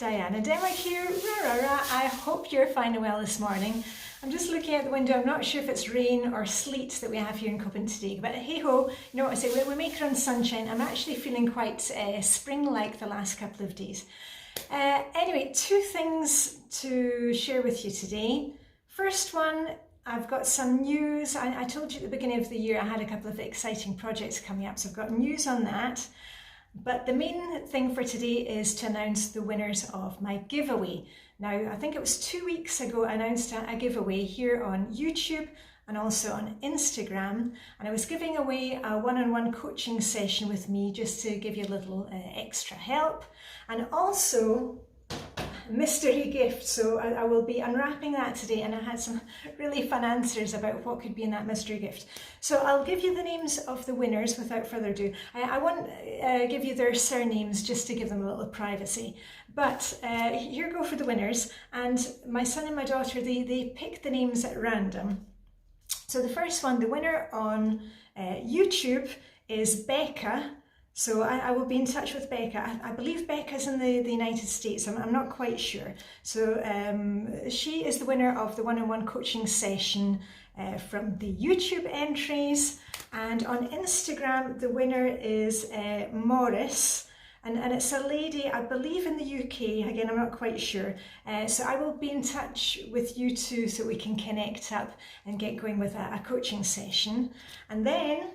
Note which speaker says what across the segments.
Speaker 1: Diane in Denmark here. I hope you're fine and well this morning. I'm just looking out the window. I'm not sure if it's rain or sleet that we have here in Copenhagen today, but hey ho, you know what I say, we make it on sunshine. I'm actually feeling quite spring-like the last couple of days. Anyway, two things to share with you today. First one, I've got some news. I told you at the beginning of the year I had a couple of exciting projects coming up, so I've got news on that. But the main thing for today is to announce the winners of my giveaway. Now, I think it was 2 weeks ago I announced a giveaway here on YouTube and also on Instagram. And I was giving away a one-on-one coaching session with me just to give you a little extra help. And also mystery gift, so I will be unwrapping that today, and I had some really fun answers about what could be in that mystery gift. So I'll give you the names of the winners without further ado. I won't give you their surnames just to give them a little privacy, but here go for the winners. And my son and my daughter, they picked the names at random. So the first one, the winner on YouTube is Becca. So I will be in touch with Becca. I believe Becca's in the United States. I'm not quite sure. So she is the winner of the one-on-one coaching session from the YouTube entries. And on Instagram, the winner is Morris. And it's a lady, I believe in the UK. Again, I'm not quite sure. So I will be in touch with you two so we can connect up and get going with a coaching session. And then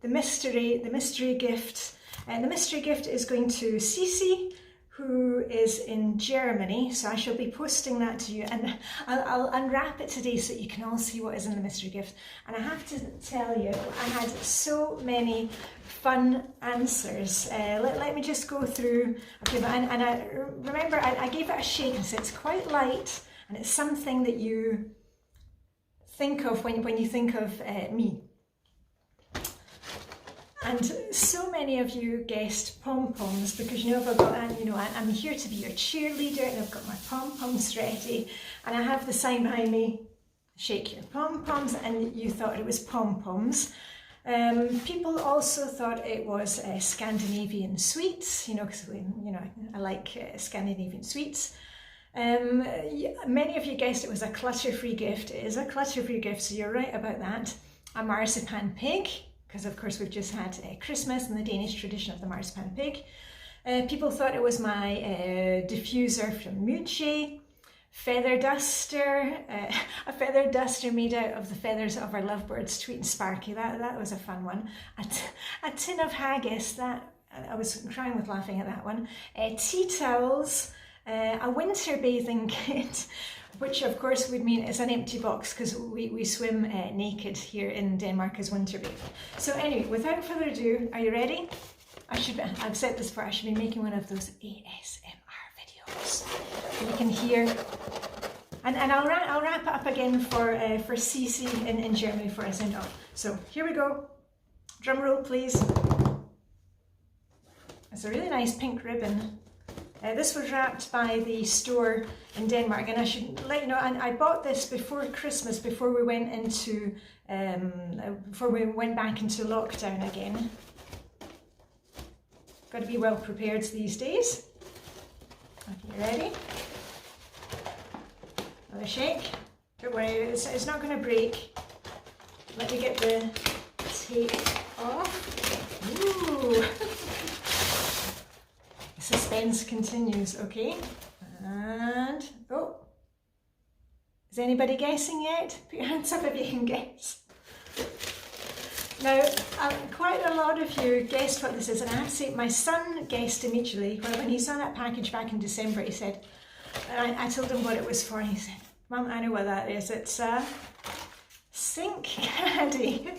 Speaker 1: the mystery gift. And the mystery gift is going to Cici, who is in Germany. So I shall be posting that to you, and I'll unwrap it today so you can all see what is in the mystery gift. And I have to tell you, I had so many fun answers. Let me just go through a few. And I remember I gave it a shake, and so it's quite light, and it's something that you think of when you think of me. And so many of you guessed pom-poms, because you know, I've got, I'm here to be your cheerleader, and I've got my pom-poms ready, and I have the sign behind me, shake your pom-poms, and you thought it was pom-poms. People also thought it was Scandinavian sweets, because I like Scandinavian sweets. Many of you guessed it was a clutter-free gift. It is a clutter-free gift, so you're right about that. A marzipan pig, because of course we've just had Christmas and the Danish tradition of the marzipan pig. People thought it was my diffuser from Mucci. Feather duster, a feather duster made out of the feathers of our lovebirds, Tweet and Sparky. That was a fun one. A tin of haggis, that I was crying with laughing at that one. Tea towels, a winter bathing kit, which of course would mean it's an empty box because we swim naked here in Denmark as winter bathing. So anyway, without further ado, are you ready? I've said this before, I should be making one of those ASMR videos. You can hear, and I'll wrap it up again for Cici in Germany for a send off. So here we go. Drum roll, please. It's a really nice pink ribbon. This was wrapped by the store in Denmark, and I should let you know, and I bought this before Christmas, before we went back into lockdown again. Got to be well prepared these days. Okay, you ready? Another shake. Don't worry, it's not going to break. Let me get the tape off. Ooh. Suspense continues, okay? And, oh, is anybody guessing yet? Put your hands up if you can guess. Now, quite a lot of you guessed what this is, and I have to say, my son guessed immediately. When he saw that package back in December, he said, I told him what it was for, and he said, Mum, I know what that is. It's a sink caddy.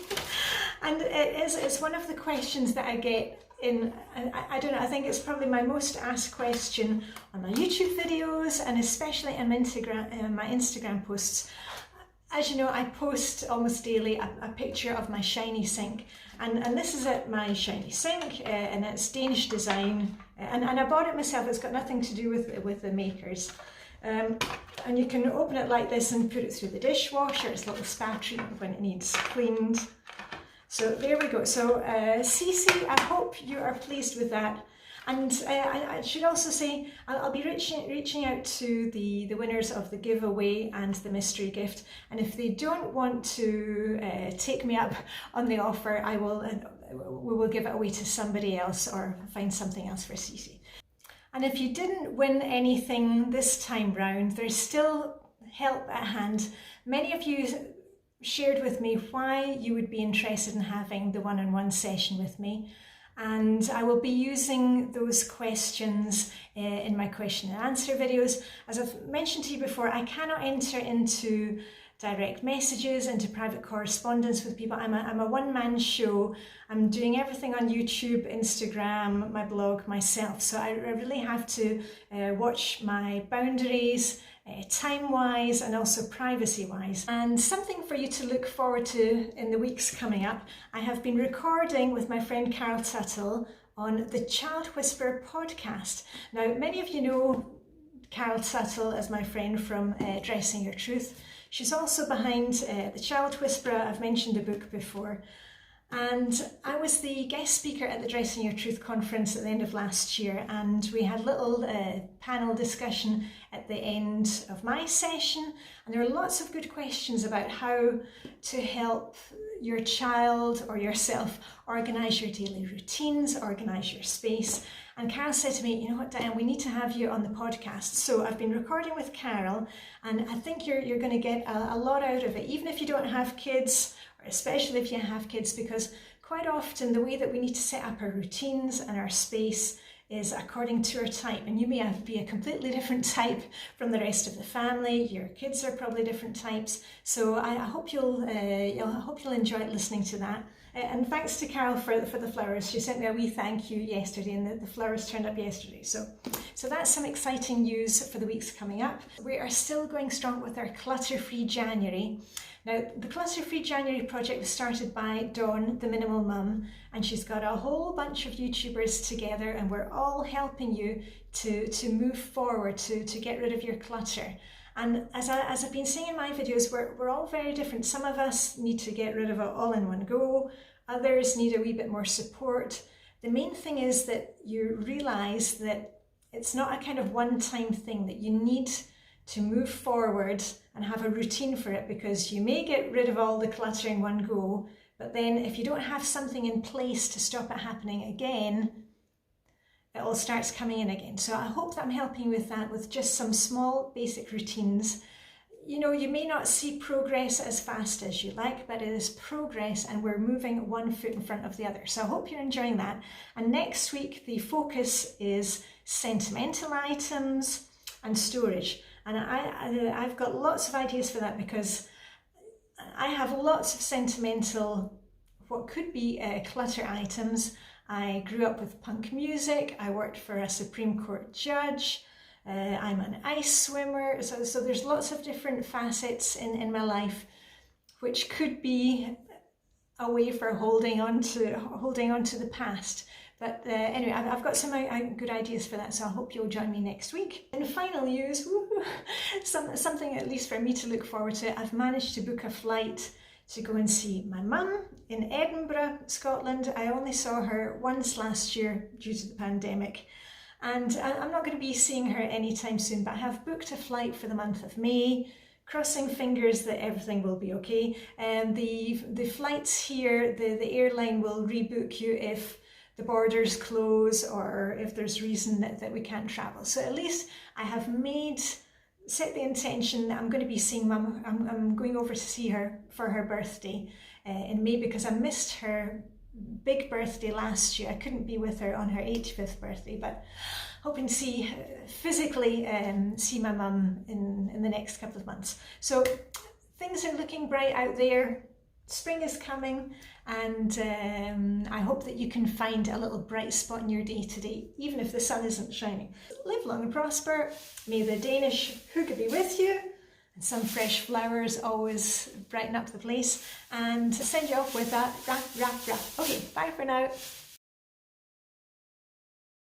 Speaker 1: And it's one of the questions that I get in, I don't know, I think it's probably my most asked question on my YouTube videos, and especially in my Instagram posts. As you know, I post almost daily a picture of my shiny sink, and this is it, my shiny sink, and it's Danish design, and I bought it myself. It's got nothing to do with the makers. And you can open it like this and put it through the dishwasher. It's a little spa treatment when it needs cleaned. So there we go. So Cici, I hope you are pleased with that. And I should also say I'll be reaching out to the winners of the giveaway and the mystery gift, and if they don't want to take me up on the offer, we will give it away to somebody else or find something else for Cece. And if you didn't win anything this time round, there's still help at hand. Many of you shared with me why you would be interested in having the one-on-one session with me, and I will be using those questions in my question and answer videos. As I've mentioned to you before, I cannot enter into direct messages, into private correspondence with people. I'm a one-man show. I'm doing everything on YouTube, Instagram, my blog myself, so I really have to watch my boundaries, time-wise and also privacy-wise. And something for you to look forward to in the weeks coming up, I have been recording with my friend Carol Tuttle on the Child Whisperer podcast. Now, many of you know Carol Tuttle as my friend from Dressing Your Truth. She's also behind the Child Whisperer. I've mentioned the book before. And I was the guest speaker at the Dressing Your Truth conference at the end of last year, and we had a little panel discussion at the end of my session, and there were lots of good questions about how to help your child or yourself organise your daily routines, organise your space. And Carol said to me, you know what, Diane, we need to have you on the podcast. So I've been recording with Carol, and I think you're going to get a lot out of it, even if you don't have kids, especially if you have kids, because quite often the way that we need to set up our routines and our space is according to our type, and you may be a completely different type from the rest of the family. Your kids are probably different types, so I hope you'll enjoy listening to that. And thanks to Carol for the flowers. She sent me a wee thank you yesterday, and the flowers turned up yesterday. So that's some exciting news for the weeks coming up. We are still going strong with our Clutter Free January. Now, the Clutter Free January project was started by Dawn, the Minimal Mum, and she's got a whole bunch of YouTubers together, and we're all helping you to move forward, to get rid of your clutter. And as I've been saying in my videos, we're all very different. Some of us need to get rid of it all in one go. Others need a wee bit more support. The main thing is that you realise that it's not a kind of one-time thing, that you need to move forward and have a routine for it, because you may get rid of all the clutter in one go, but then if you don't have something in place to stop it happening again, it all starts coming in again. So I hope that I'm helping you with that, with just some small basic routines. You know, you may not see progress as fast as you like, but it is progress, and we're moving one foot in front of the other. So I hope you're enjoying that. And next week, the focus is sentimental items and storage. And I've got lots of ideas for that, because I have lots of sentimental, what could be clutter items. I grew up with punk music. I worked for a Supreme Court judge. I'm an ice swimmer. So there's lots of different facets in my life, which could be a way for holding on to the past. But anyway, I've got some good ideas for that, so I hope you'll join me next week. And final news, something at least for me to look forward to. I've managed to book a flight to go and see my mum in Edinburgh, Scotland. I only saw her once last year due to the pandemic, and I'm not going to be seeing her anytime soon, but I have booked a flight for the month of May, crossing fingers that everything will be okay. And the flights here, the airline will rebook you if the borders close or if there's reason that we can't travel. So at least I have set the intention that I'm going to be seeing Mum. I'm going over to see her for her birthday in May, because I missed her big birthday last year. I couldn't be with her on her 85th birthday, but hoping to physically see my mum in the next couple of months. So things are looking bright out there. Spring is coming, and I hope that you can find a little bright spot in your day today, even if the sun isn't shining. Live long and prosper. May the Danish hygge be with you, and some fresh flowers always brighten up the place. And send you off with that rap, rap, rap. Okay, bye for now.